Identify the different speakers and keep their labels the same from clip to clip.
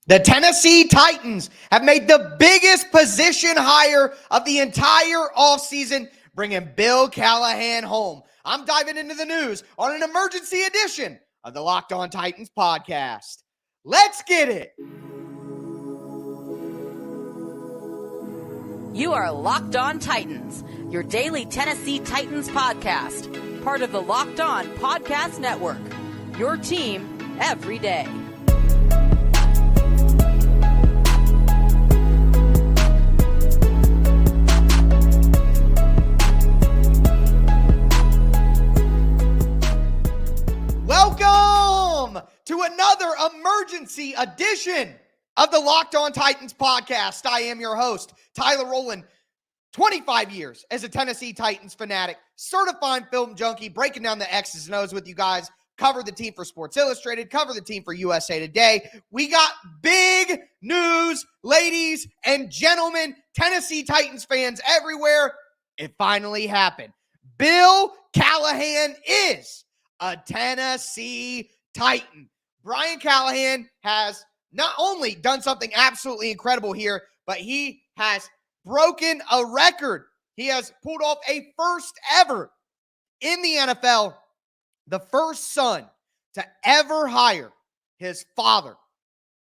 Speaker 1: The Tennessee Titans have made the biggest position hire of the entire offseason, bringing Bill Callahan home. I'm diving into the news on an emergency edition of the Locked On Titans podcast. Let's get it.
Speaker 2: You are Locked On Titans, your daily Tennessee Titans podcast, part of the Locked On Podcast Network, your team every day.
Speaker 1: Welcome to another emergency edition of the Locked On Titans podcast. I am your host, Tyler Rowland, 25 years as a Tennessee Titans fanatic, certified film junkie, breaking down the X's and O's with you guys, cover the team for Sports Illustrated, cover the team for USA Today. We got big news, ladies and gentlemen, Tennessee Titans fans everywhere. It finally happened. Bill Callahan is a Tennessee Titan. Brian Callahan has not only done something absolutely incredible here, but he has broken a record. He has pulled off a first ever in the NFL, the first son to ever hire his father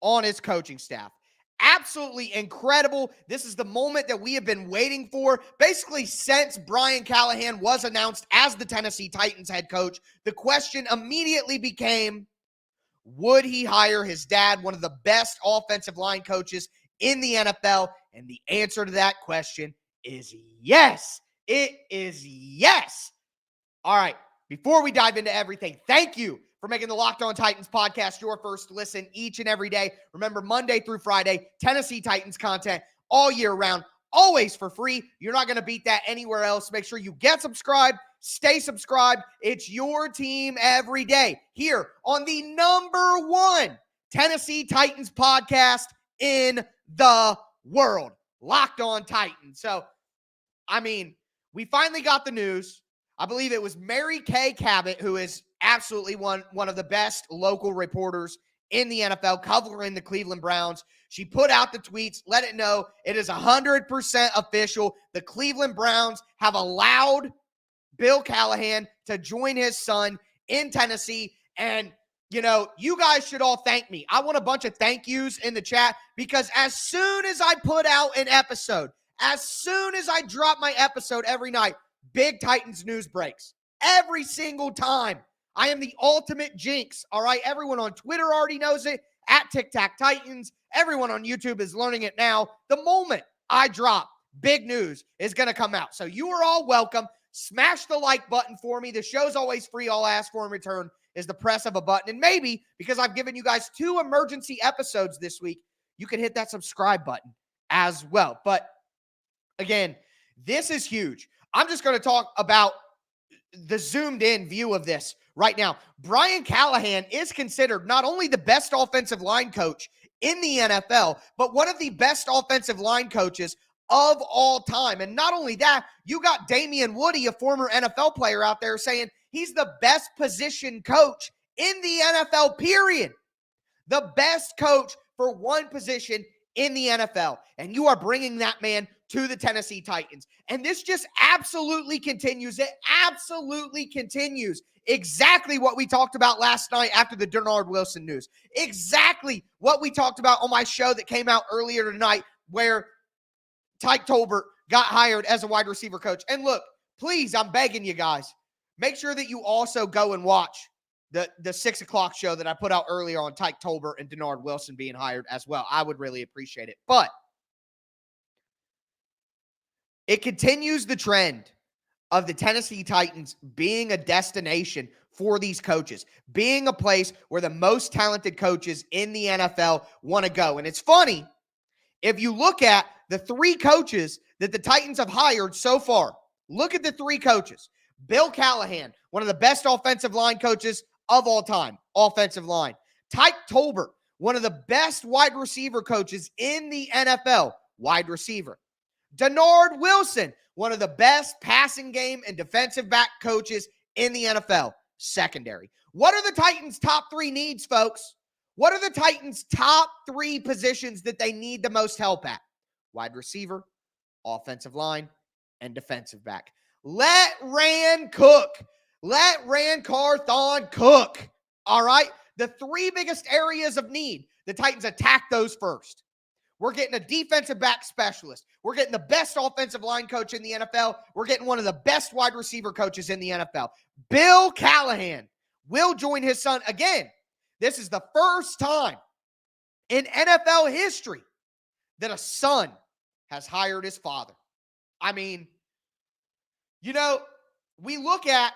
Speaker 1: on his coaching staff. Absolutely incredible. This is the moment that we have been waiting for. Basically, since Brian Callahan was announced as the Tennessee Titans head coach, the question immediately became, would he hire his dad, one of the best offensive line coaches in the NFL? And the answer to that question is yes. It is yes. All right. Before we dive into everything, thank you for making the Locked On Titans podcast your first listen each and every day. Remember, Monday through Friday, Tennessee Titans content all year round, always for free. You're not going to beat that anywhere else. Make sure you get subscribed, stay subscribed. It's your team every day here on the number one Tennessee Titans podcast in the world, Locked On Titans. So, we finally got the news. I believe it was Mary Kay Cabot, who is absolutely one of the best local reporters in the NFL, covering the Cleveland Browns. She put out the tweets, let it know it is 100% official. The Cleveland Browns have allowed Bill Callahan to join his son in Tennessee. And, you guys should all thank me. I want a bunch of thank yous in the chat, because as soon as I put out an episode, as soon as I drop my episode every night, big Titans news breaks. Every single time. I am the ultimate jinx, all right? Everyone on Twitter already knows it, at Tic Tac Titans. Everyone on YouTube is learning it now. The moment I drop, big news is going to come out. So you are all welcome. Smash the like button for me. The show's always free. All I ask for in return is the press of a button. And maybe, because I've given you guys 2 emergency episodes this week, you can hit that subscribe button as well. But again, this is huge. I'm just going to talk about the zoomed in view of this right now. Brian Callahan is considered not only the best offensive line coach in the NFL, but one of the best offensive line coaches of all time. And not only that, you got Damian Woody, a former NFL player, out there saying he's the best position coach in the NFL, period. The best coach for one position in the NFL. And you are bringing that man to the Tennessee Titans. And this just absolutely continues. It absolutely continues exactly what we talked about last night after the Denard Wilson news. Exactly what we talked about on my show that came out earlier tonight, where Tyke Tolbert got hired as a wide receiver coach. And look, please, I'm begging you guys, make sure that you also go and watch the 6 o'clock show that I put out earlier on Tyke Tolbert and Denard Wilson being hired as well. I would really appreciate it. But it continues the trend of the Tennessee Titans being a destination for these coaches, being a place where the most talented coaches in the NFL want to go. And it's funny, if you look at the 3 coaches that the Titans have hired so far, look at the 3 coaches. Bill Callahan, one of the best offensive line coaches of all time, offensive line. Tyke Tolbert, one of the best wide receiver coaches in the NFL, wide receiver. Denard Wilson, one of the best passing game and defensive back coaches in the NFL, secondary. What are the Titans' top 3 needs, folks? What are the Titans' top 3 positions that they need the most help at? Wide receiver, offensive line, and defensive back. Let Rand cook. Let Rand Carthon cook. All right? The 3 biggest areas of need, the Titans attack those first. We're getting a defensive back specialist. We're getting the best offensive line coach in the NFL. We're getting one of the best wide receiver coaches in the NFL. Bill Callahan will join his son. Again, this is the first time in NFL history that a son has hired his father. I mean, you know, we look at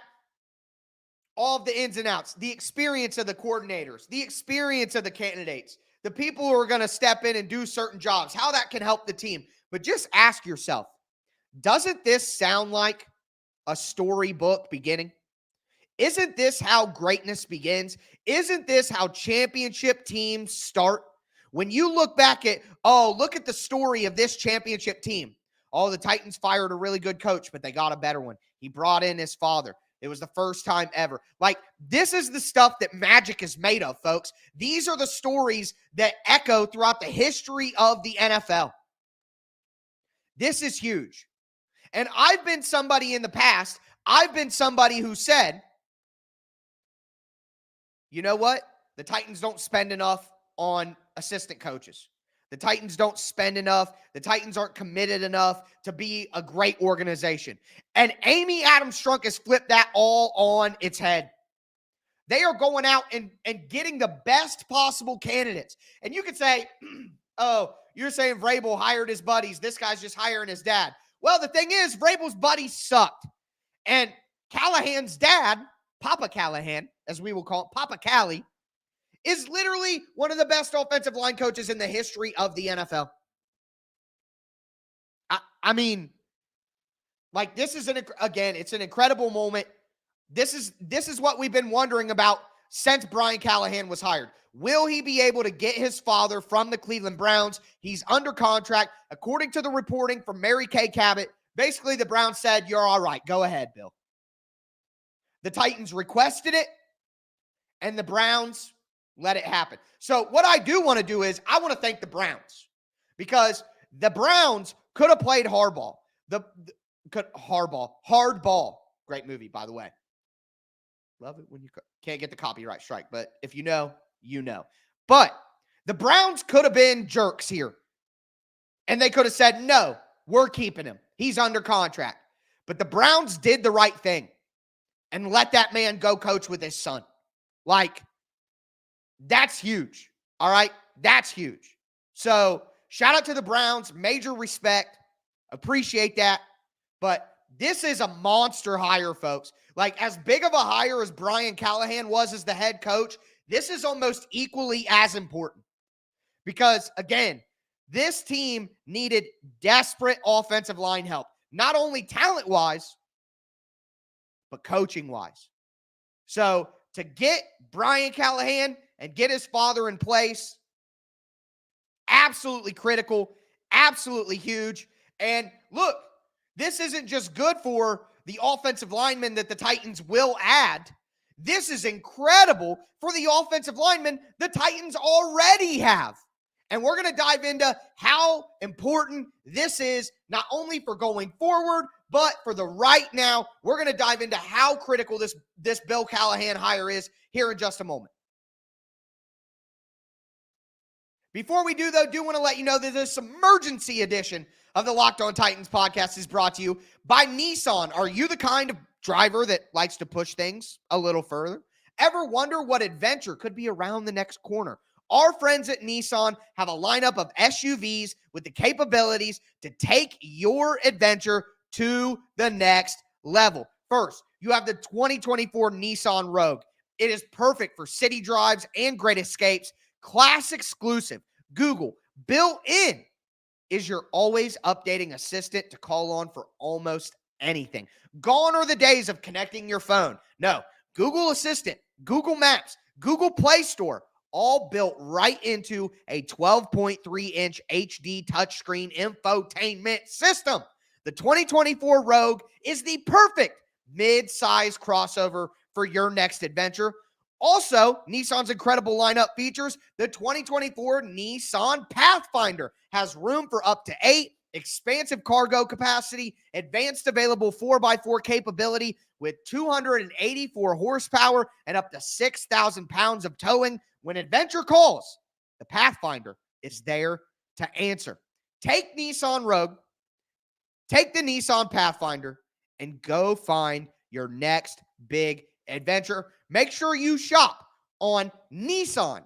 Speaker 1: all of the ins and outs, the experience of the coordinators, the experience of the candidates, the people who are going to step in and do certain jobs, how that can help the team. But just ask yourself, doesn't this sound like a storybook beginning? Isn't this how greatness begins? Isn't this how championship teams start? When you look back at, look at the story of this championship team. The Titans fired a really good coach, but they got a better one. He brought in his father. It was the first time ever. Like, this is the stuff that magic is made of, folks. These are the stories that echo throughout the history of the NFL. This is huge. And I've been somebody in the past, I've been somebody who said, you know what? The Titans don't spend enough on assistant coaches. The Titans don't spend enough. The Titans aren't committed enough to be a great organization. And Amy Adams Strunk has flipped that all on its head. They are going out and getting the best possible candidates. And you could say, you're saying Vrabel hired his buddies. This guy's just hiring his dad. Well, the thing is, Vrabel's buddies sucked. And Callahan's dad, Papa Callahan, as we will call it, Papa Callie, is literally one of the best offensive line coaches in the history of the NFL. I mean, like, this is it's an incredible moment. This is what we've been wondering about since Brian Callahan was hired. Will he be able to get his father from the Cleveland Browns? He's under contract. According to the reporting from Mary Kay Cabot, basically the Browns said, you're all right. Go ahead, Bill. The Titans requested it, and the Browns let it happen. So what I do want to do is I want to thank the Browns, because the Browns could have played hardball. Hardball. Great movie, by the way. Love it when you can't get the copyright strike, but if you know, you know. But the Browns could have been jerks here, and they could have said, no, we're keeping him. He's under contract. But the Browns did the right thing and let that man go coach with his son. Like, that's huge. All right? That's huge. So, shout out to the Browns. Major respect. Appreciate that. But this is a monster hire, folks. Like, as big of a hire as Brian Callahan was as the head coach, this is almost equally as important. Because, again, this team needed desperate offensive line help. Not only talent-wise, but coaching-wise. So, to get Brian Callahan and get his father in place, absolutely critical, absolutely huge. And look, this isn't just good for the offensive linemen that the Titans will add. This is incredible for the offensive linemen the Titans already have. And we're going to dive into how important this is, not only for going forward, but for the right now. We're going to dive into how critical this Bill Callahan hire is here in just a moment. Before we do, though, do want to let you know that this emergency edition of the Locked On Titans podcast is brought to you by Nissan. Are you the kind of driver that likes to push things a little further? Ever wonder what adventure could be around the next corner? Our friends at Nissan have a lineup of SUVs with the capabilities to take your adventure to the next level. First, you have the 2024 Nissan Rogue. It is perfect for city drives and great escapes. Class exclusive. Google built-in is your always updating assistant to call on for almost anything. Gone are the days of connecting your phone. No, Google Assistant, Google Maps, Google Play Store, all built right into a 12.3-inch HD touchscreen infotainment system. The 2024 Rogue is the perfect mid-size crossover for your next adventure. Also, Nissan's incredible lineup features the 2024 Nissan Pathfinder. Has room for up to 8, expansive cargo capacity, advanced available 4x4 capability with 284 horsepower and up to 6,000 pounds of towing. When adventure calls, the Pathfinder is there to answer. Take Nissan Rogue, take the Nissan Pathfinder, and go find your next big adventure. Make sure you shop on NissanUSA.com.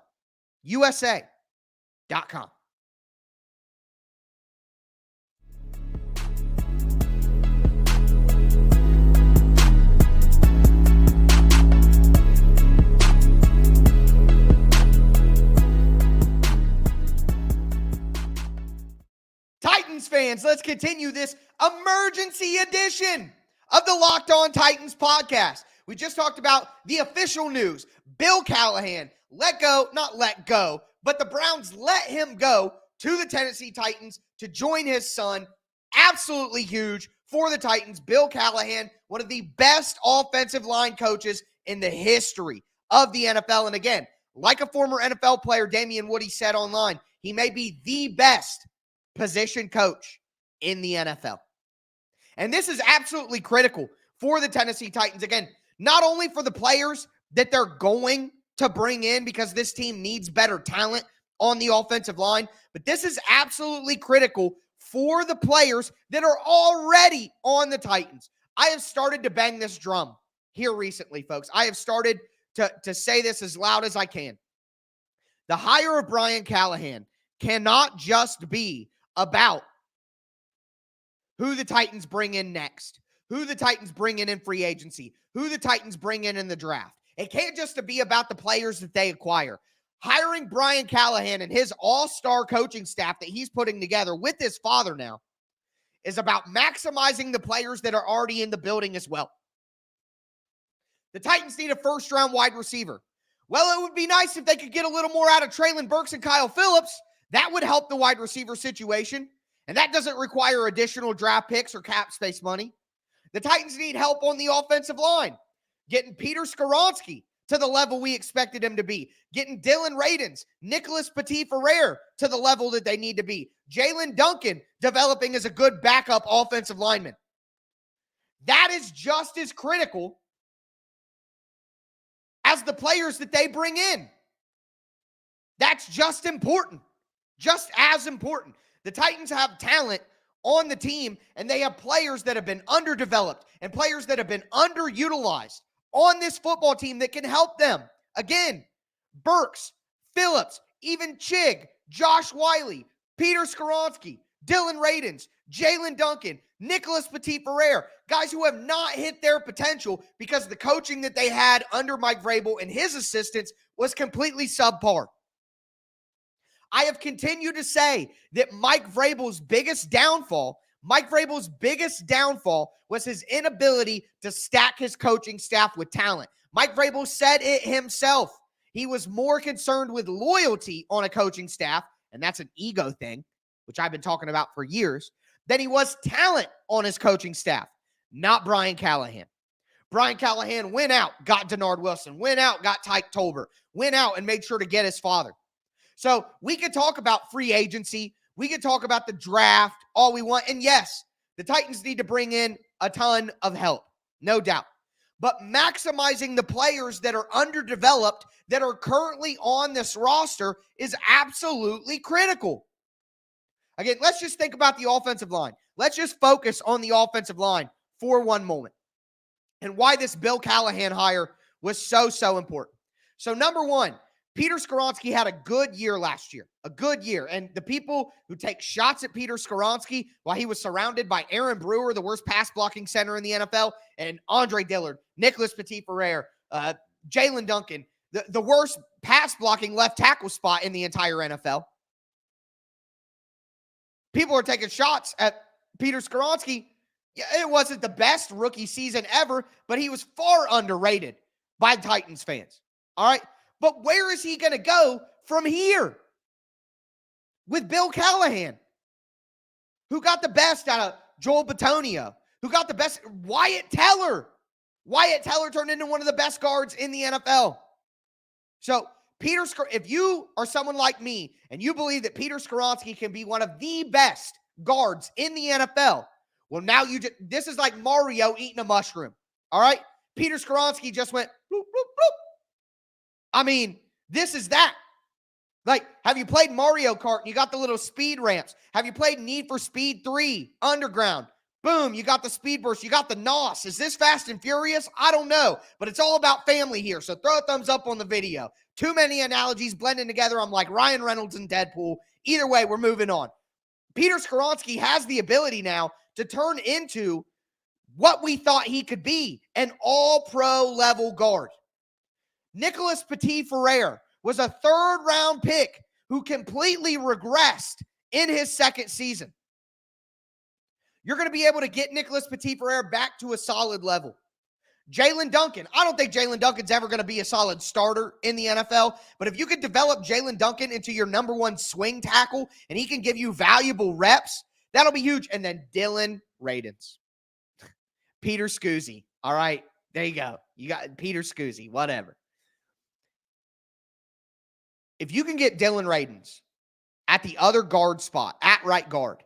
Speaker 1: Titans fans, let's continue this emergency edition of the Locked On Titans podcast. We just talked about the official news. Bill Callahan not let go, but the Browns let him go to the Tennessee Titans to join his son. Absolutely huge for the Titans. Bill Callahan, one of the best offensive line coaches in the history of the NFL. And again, like a former NFL player, Damian Woody said online, he may be the best position coach in the NFL. And this is absolutely critical for the Tennessee Titans. Again, not only for the players that they're going to bring in because this team needs better talent on the offensive line, but this is absolutely critical for the players that are already on the Titans. I have started to bang this drum here recently, folks. I have started to say this as loud as I can. The hire of Brian Callahan cannot just be about who the Titans bring in next, who the Titans bring in free agency, who the Titans bring in the draft. It can't just be about the players that they acquire. Hiring Brian Callahan and his all-star coaching staff that he's putting together with his father now is about maximizing the players that are already in the building as well. The Titans need a first-round wide receiver. Well, it would be nice if they could get a little more out of Treylon Burks and Kyle Phillips. That would help the wide receiver situation, and that doesn't require additional draft picks or cap space money. The Titans need help on the offensive line, getting Peter Skoronski to the level we expected him to be, getting Dylan Radins, Nicholas Petit-Ferrer to the level that they need to be, Jalen Duncan developing as a good backup offensive lineman. That is just as critical as the players that they bring in. That's just important. Just as important. The Titans have talent on the team, and they have players that have been underdeveloped and players that have been underutilized on this football team that can help them. Again, Burks, Phillips, even Chig, Josh Wiley, Peter Skoronski, Dylan Radins, Jalen Duncan, Nicholas Petit-Ferrer, guys who have not hit their potential because the coaching that they had under Mike Vrabel and his assistants was completely subpar. I have continued to say that Mike Vrabel's biggest downfall was his inability to stack his coaching staff with talent. Mike Vrabel said it himself. He was more concerned with loyalty on a coaching staff, and that's an ego thing, which I've been talking about for years, than he was talent on his coaching staff, not Brian Callahan. Brian Callahan went out, got Denard Wilson, went out, got Tyke Tolbert, went out and made sure to get his father. So we could talk about free agency. We could talk about the draft, all we want. And yes, the Titans need to bring in a ton of help, no doubt. But maximizing the players that are underdeveloped, that are currently on this roster, is absolutely critical. Again, let's just think about the offensive line. Let's just focus on the offensive line for one moment and why this Bill Callahan hire was so important. So number one, Peter Skoronski had a good year last year, a good year. And the people who take shots at Peter Skoronski while he was surrounded by Aaron Brewer, the worst pass blocking center in the NFL, and Andre Dillard, Nicholas Petit-Ferrer, Jalen Duncan, the worst pass blocking left tackle spot in the entire NFL. People are taking shots at Peter Skoronski. It wasn't the best rookie season ever, but he was far underrated by Titans fans. All right. But where is he going to go from here with Bill Callahan, who got the best out of Joel Bitonio, who got the best, Wyatt Teller. Wyatt Teller turned into one of the best guards in the NFL. So if you are someone like me and you believe that Peter Skoronski can be one of the best guards in the NFL, well, now this is like Mario eating a mushroom. All right. Peter Skoronski just went bloop, bloop, bloop. I mean, this is that. Like, have you played Mario Kart and you got the little speed ramps? Have you played Need for Speed 3 Underground? Boom, you got the speed burst. You got the NOS. Is this Fast and Furious? I don't know, but it's all about family here. So throw a thumbs up on the video. Too many analogies blending together. I'm like Ryan Reynolds and Deadpool. Either way, we're moving on. Peter Skoronski has the ability now to turn into what we thought he could be, an all-pro level guard. Nicholas Petit-Ferrer was a third-round pick who completely regressed in his second season. You're going to be able to get Nicholas Petit-Ferrer back to a solid level. Jalen Duncan. I don't think Jalen Duncan's ever going to be a solid starter in the NFL, but if you could develop Jalen Duncan into your number one swing tackle and he can give you valuable reps, that'll be huge. And then Dylan Radins. Peter Scuzzi. All right, there you go. You got Peter Scuzzi, whatever. If you can get Dylan Radins at the other guard spot, at right guard,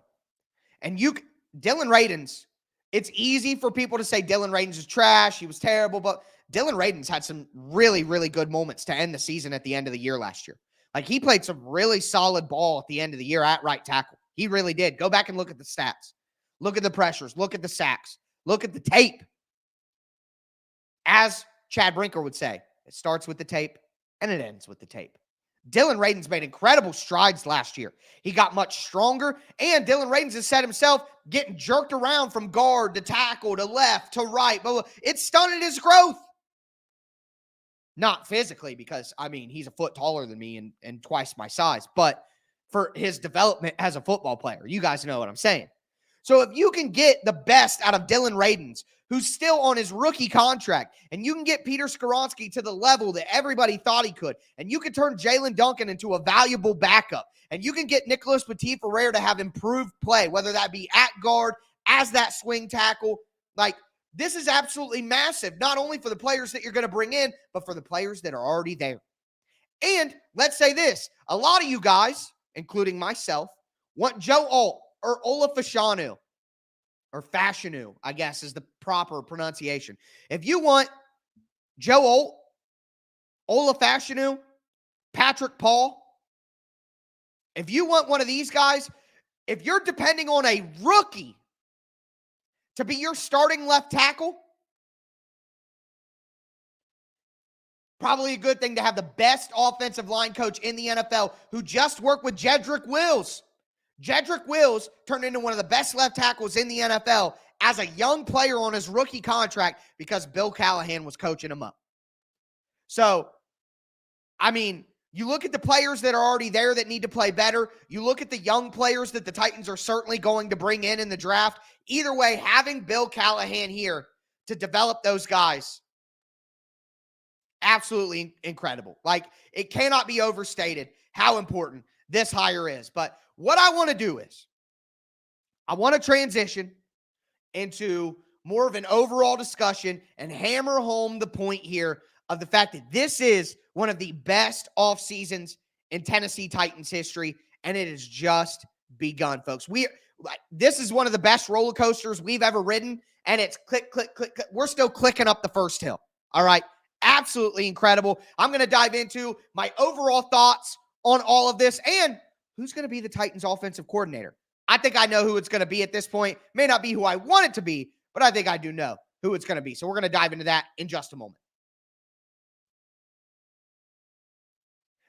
Speaker 1: and Dylan Radins, it's easy for people to say Dylan Radins is trash, he was terrible, but Dylan Radins had some really, really good moments to end the season at the end of the year last year. Like, he played some really solid ball at the end of the year at right tackle. He really did. Go back and look at the stats. Look at the pressures. Look at the sacks. Look at the tape. As Chad Brinker would say, it starts with the tape and it ends with the tape. Dylan Radins made incredible strides last year. He got much stronger, and Dylan Radins has said himself getting jerked around from guard to tackle to left to right. But it stunted his growth. Not physically, because, I mean, he's a foot taller than me and twice my size, but for his development as a football player. You guys know what I'm saying. So if you can get the best out of Dylan Radins, who's still on his rookie contract, and you can get Peter Skoronski to the level that everybody thought he could, and you can turn Jalen Duncan into a valuable backup, and you can get Nicholas Petit-Ferrer to have improved play, whether that be at guard, as that swing tackle, like, this is absolutely massive, not only for the players that you're going to bring in, but for the players that are already there. And let's say this, a lot of you guys, including myself, want Joe Alt or Ola Fashanu, or Fashanu, I guess is the proper pronunciation. If you want Joe Alt, Ola Fashanu, Patrick Paul, if you want one of these guys, if you're depending on a rookie to be your starting left tackle, probably a good thing to have the best offensive line coach in the NFL who just worked with Jedrick Wills. Jedrick Wills turned into one of the best left tackles in the NFL as a young player on his rookie contract because Bill Callahan was coaching him up. So, I mean, you look at the players that are already there that need to play better. You look at the young players that the Titans are certainly going to bring in the draft. Either way, having Bill Callahan here to develop those guys, absolutely incredible. Like, it cannot be overstated how important this hire is. But what I want to do is I want to transition into more of an overall discussion and hammer home the point here of the fact that this is one of the best off seasons in Tennessee Titans history, and it has just begun, folks. This is one of the best roller coasters we've ever ridden, and it's click, click, click, click. We're still clicking up the first hill. All right. Absolutely incredible. I'm going to dive into my overall thoughts on all of this and who's going to be the Titans offensive coordinator. I think I know who it's going to be at this point. May not be who I want it to be, but I think I do know who it's going to be. So we're going to dive into that in just a moment.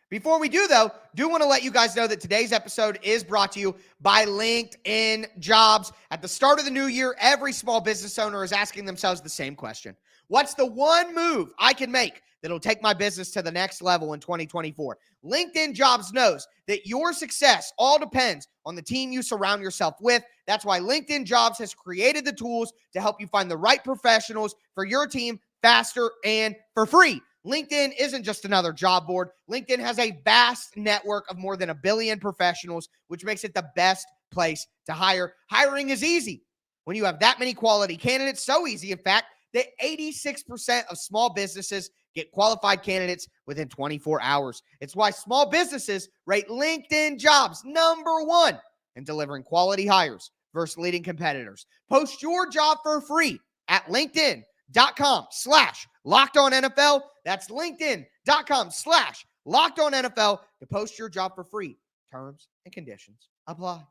Speaker 1: Before we do, though, do want to let you guys know that today's episode is brought to you by LinkedIn Jobs. At the start of the new year, every small business owner is asking themselves the same question. What's the one move I can make that'll take my business to the next level in 2024? LinkedIn Jobs knows that your success all depends on the team you surround yourself with. That's why LinkedIn Jobs has created the tools to help you find the right professionals for your team faster and for free. LinkedIn isn't just another job board. LinkedIn has a vast network of more than 1 billion professionals, which makes it the best place to hire. Hiring is easy when you have that many quality candidates. So easy, in fact, that 86% of small businesses Get qualified candidates within 24 hours. It's why small businesses rate LinkedIn Jobs #1 in delivering quality hires versus leading competitors. Post your job for free at LinkedIn.com/LockedOnNFL. That's LinkedIn.com/LockedOnNFL to post your job for free. Terms and conditions apply.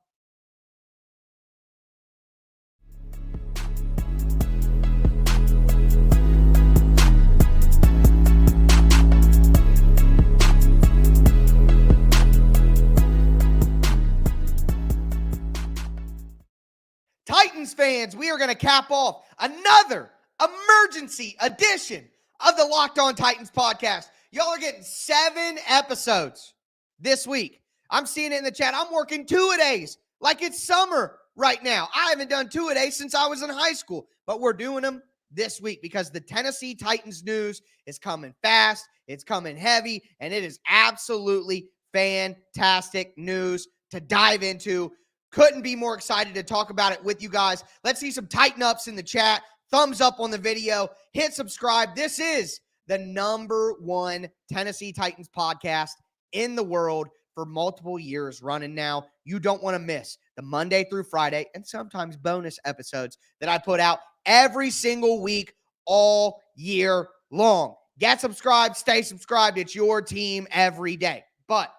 Speaker 1: Titans fans, we are going to cap off another emergency edition of the Locked On Titans podcast. Y'all are getting 7 episodes this week. I'm seeing it in the chat. I'm working 2-a-days like it's summer right now. I haven't done 2-a-days since I was in high school, but we're doing them this week because the Tennessee Titans news is coming fast, it's coming heavy, and it is absolutely fantastic news to dive into. Couldn't be more excited to talk about it with you guys. Let's see some Tighten Ups in the chat. Thumbs up on the video. Hit subscribe. This is the #1 Tennessee Titans podcast in the world for multiple years running now. You don't want to miss the Monday through Friday and sometimes bonus episodes that I put out every single week all year long. Get subscribed. Stay subscribed. It's your team every day. But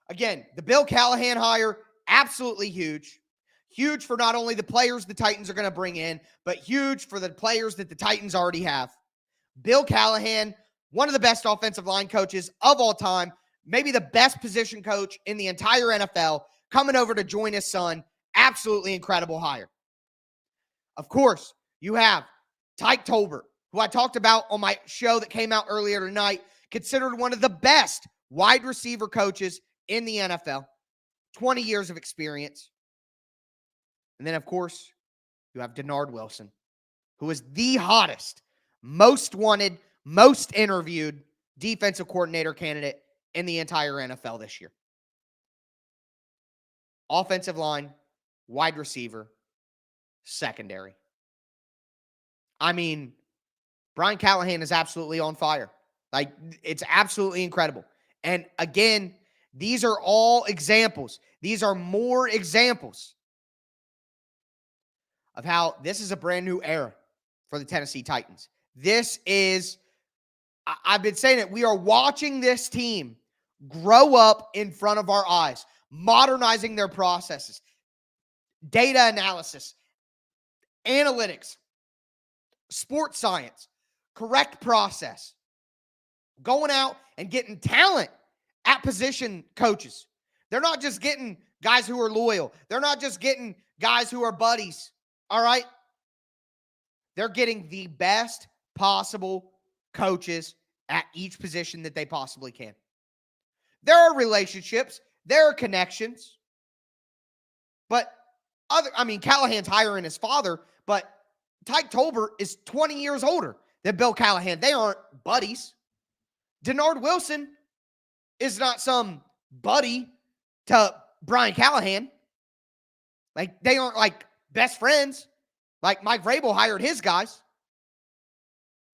Speaker 1: again, the Bill Callahan hire, absolutely huge. Huge for not only the players the Titans are going to bring in, but huge for the players that the Titans already have. Bill Callahan, one of the best offensive line coaches of all time, maybe the best position coach in the entire NFL, coming over to join his son. Absolutely incredible hire. Of course, you have Tyke Tolbert, who I talked about on my show that came out earlier tonight, considered one of the best wide receiver coaches in the NFL, 20 years of experience. And then, of course, you have Denard Wilson, who is the hottest, most wanted, most interviewed defensive coordinator candidate in the entire NFL this year. Offensive line, wide receiver, secondary. I mean, Brian Callahan is absolutely on fire. Like, it's absolutely incredible. And again, these are all examples. These are more examples of how this is a brand new era for the Tennessee Titans. This is, I've been saying it, we are watching this team grow up in front of our eyes, modernizing their processes, data analysis, analytics, sports science, correct process, going out and getting talent at position coaches. They're not just getting guys who are loyal. They're not just getting guys who are buddies. All right? They're getting the best possible coaches at each position that they possibly can. There are relationships. There are connections. But Callahan's hiring his father, but Tyke Tolbert is 20 years older than Bill Callahan. They aren't buddies. Denard Wilson is not some buddy to Brian Callahan. Like, they aren't like best friends. Like Mike Vrabel hired his guys.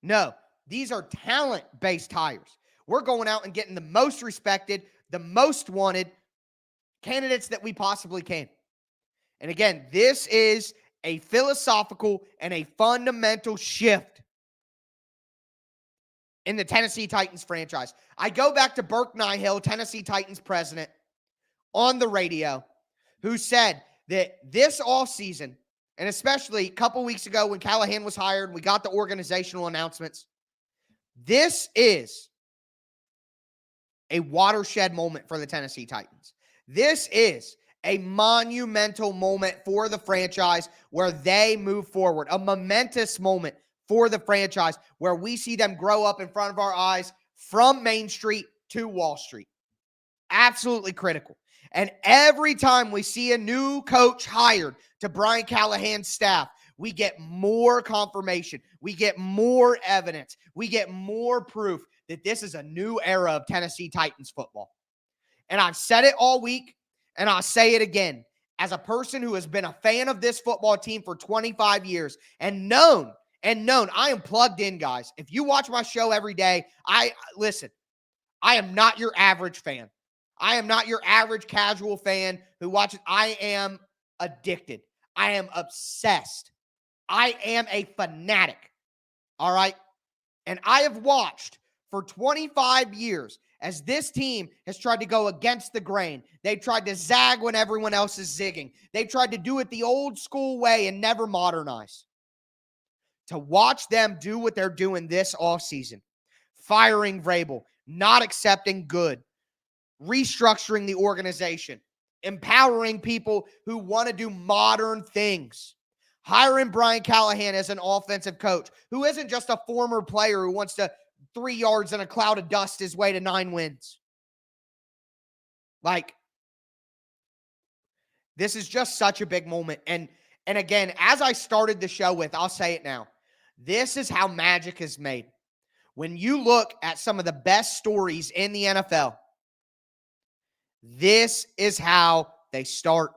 Speaker 1: No, these are talent-based hires. We're going out and getting the most respected, the most wanted candidates that we possibly can. And again, this is a philosophical and a fundamental shift in the Tennessee Titans franchise. I go back to Burke Nihill, Tennessee Titans president, on the radio, who said that this offseason, and especially a couple weeks ago when Callahan was hired, we got the organizational announcements, this is a watershed moment for the Tennessee Titans. This is a monumental moment for the franchise where they move forward, a momentous moment for the franchise where we see them grow up in front of our eyes from Main Street to Wall Street. Absolutely critical. And every time we see a new coach hired to Brian Callahan's staff, we get more confirmation. We get more evidence. We get more proof that this is a new era of Tennessee Titans football. And I've said it all week, and I'll say it again. As a person who has been a fan of this football team for 25 years and known and known. I am plugged in, guys. If you watch my show every day, listen, I am not your average fan. I am not your average casual fan who watches. I am addicted. I am obsessed. I am a fanatic. All right. And I have watched for 25 years as this team has tried to go against the grain. They've tried to zag when everyone else is zigging. They've tried to do it the old school way and never modernize. To watch them do what they're doing this offseason, firing Vrabel, not accepting good, restructuring the organization, empowering people who want to do modern things, hiring Brian Callahan as an offensive coach who isn't just a former player who wants to 3 yards in a cloud of dust his way to 9 wins. Like, this is just such a big moment. And again, as I started the show with, I'll say it now. This is how magic is made. When you look at some of the best stories in the NFL, this is how they start.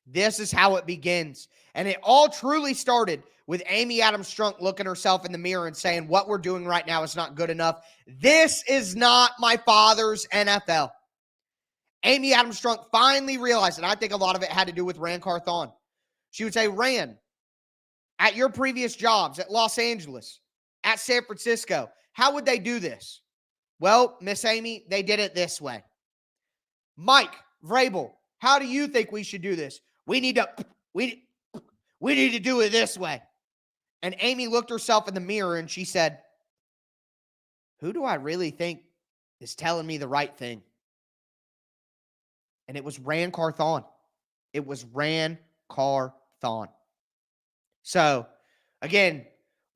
Speaker 1: This is how it begins. And it all truly started with Amy Adams Strunk looking herself in the mirror and saying, what we're doing right now is not good enough. This is not my father's NFL. Amy Adams Strunk finally realized, and I think a lot of it had to do with Ran Carthon. She would say, Ran, at your previous jobs at Los Angeles, at San Francisco, how would they do this? Well, Miss Amy, they did it this way. Mike Vrabel, how do you think we should do this? We need to do it this way. And Amy looked herself in the mirror and she said, who do I really think is telling me the right thing? And it was Ran Carthon. It was Ran Carthon. So, again,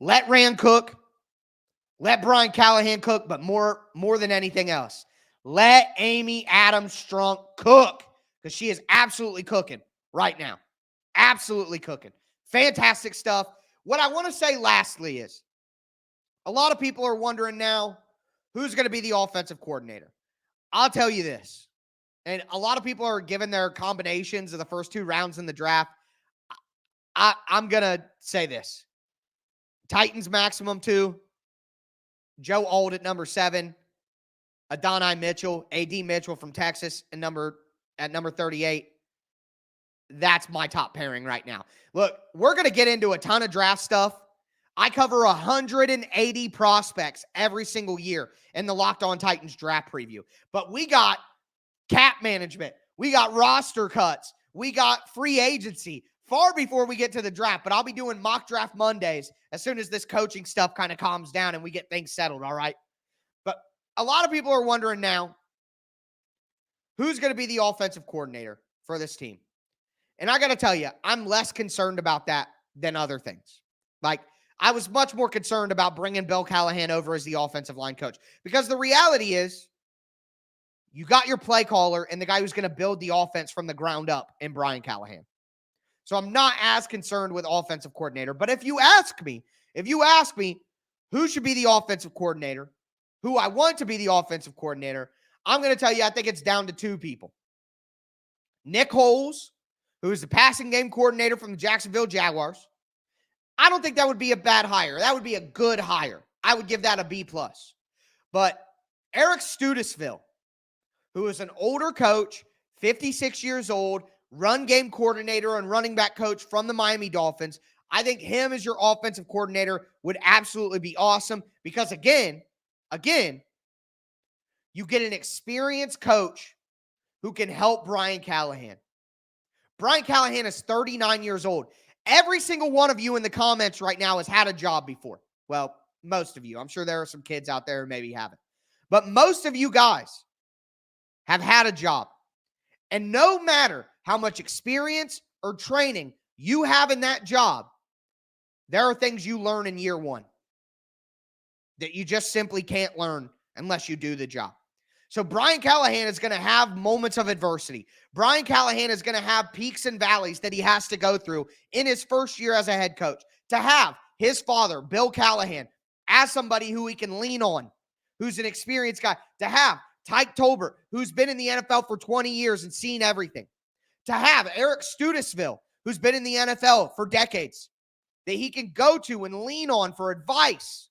Speaker 1: let Ran cook. Let Brian Callahan cook, but more than anything else, let Amy Adams Strunk cook, because she is absolutely cooking right now. Absolutely cooking. Fantastic stuff. What I want to say lastly is, a lot of people are wondering now, who's going to be the offensive coordinator? I'll tell you this, and a lot of people are giving their combinations of the first 2 rounds in the draft. I'm going to say this. Titans maximum 2, Joe Old at number 7, Adonai Mitchell, A.D. Mitchell from Texas at number 38. That's my top pairing right now. Look, we're going to get into a ton of draft stuff. I cover 180 prospects every single year in the Locked On Titans draft preview. But we got cap management. We got roster cuts. We got free agency far before we get to the draft. But I'll be doing mock draft Mondays as soon as this coaching stuff kind of calms down and we get things settled, all right? But a lot of people are wondering now, who's going to be the offensive coordinator for this team? And I got to tell you, I'm less concerned about that than other things. Like, I was much more concerned about bringing Bill Callahan over as the offensive line coach, because the reality is you got your play caller and the guy who's going to build the offense from the ground up in Brian Callahan. So I'm not as concerned with offensive coordinator. But if you ask me who should be the offensive coordinator, who I want to be the offensive coordinator, I'm going to tell you, I think it's down to 2 people. Nick Holes, who is the passing game coordinator from the Jacksonville Jaguars. I don't think that would be a bad hire. That would be a good hire. I would give that a B+. But Eric Studesville, who is an older coach, 56 years old, run game coordinator and running back coach from the Miami Dolphins, I think him as your offensive coordinator would absolutely be awesome, because again, you get an experienced coach who can help Brian Callahan. Brian Callahan is 39 years old. Every single one of you in the comments right now has had a job before. Well, most of you. I'm sure there are some kids out there who maybe haven't. But most of you guys have had a job. And no matter how much experience or training you have in that job, there are things you learn in year 1 that you just simply can't learn unless you do the job. So Brian Callahan is going to have moments of adversity. Brian Callahan is going to have peaks and valleys that he has to go through in his first year as a head coach. To have his father, Bill Callahan, as somebody who he can lean on, who's an experienced guy. To have Tyke Tolbert, who's been in the NFL for 20 years and seen everything. To have Eric Studesville, who's been in the NFL for decades that he can go to and lean on for advice.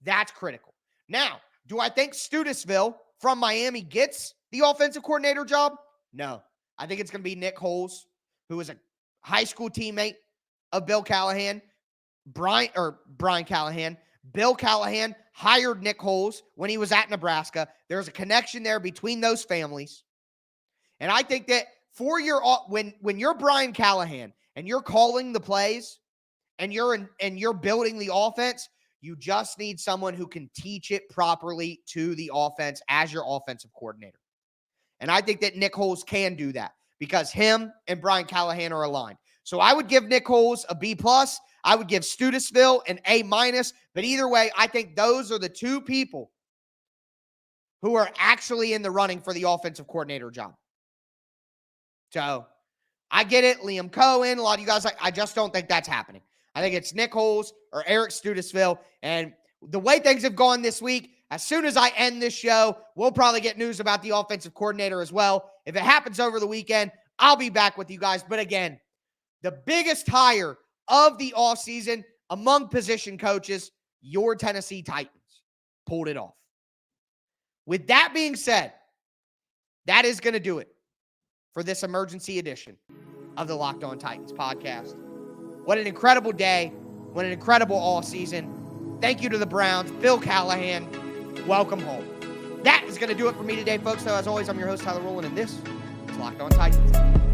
Speaker 1: That's critical. Now, do I think Studesville from Miami gets the offensive coordinator job? No. I think it's going to be Nick Holes, who is a high school teammate of Bill Callahan. Brian Callahan. Bill Callahan hired Nick Holes when he was at Nebraska. There's a connection there between those families. And I think that for when you're Brian Callahan and you're calling the plays and you're building the offense, you just need someone who can teach it properly to the offense as your offensive coordinator. And I think that Nick Holes can do that because him and Brian Callahan are aligned. So I would give Nick Holes a B+. I would give Studesville an A-. But either way, I think those are the two people who are actually in the running for the offensive coordinator job. So I get it. Liam Cohen, a lot of you guys, I just don't think that's happening. I think it's Nick Holes or Eric Studesville. And the way things have gone this week, as soon as I end this show, we'll probably get news about the offensive coordinator as well. If it happens over the weekend, I'll be back with you guys. But again, the biggest hire of the offseason among position coaches, your Tennessee Titans pulled it off. With that being said, that is going to do it for this emergency edition of the Locked On Titans podcast. What an incredible day. What an incredible offseason. Thank you to the Browns. Bill Callahan, welcome home. That is going to do it for me today, folks. So as always, I'm your host, Tyler Rowland, and this is Locked On Titans.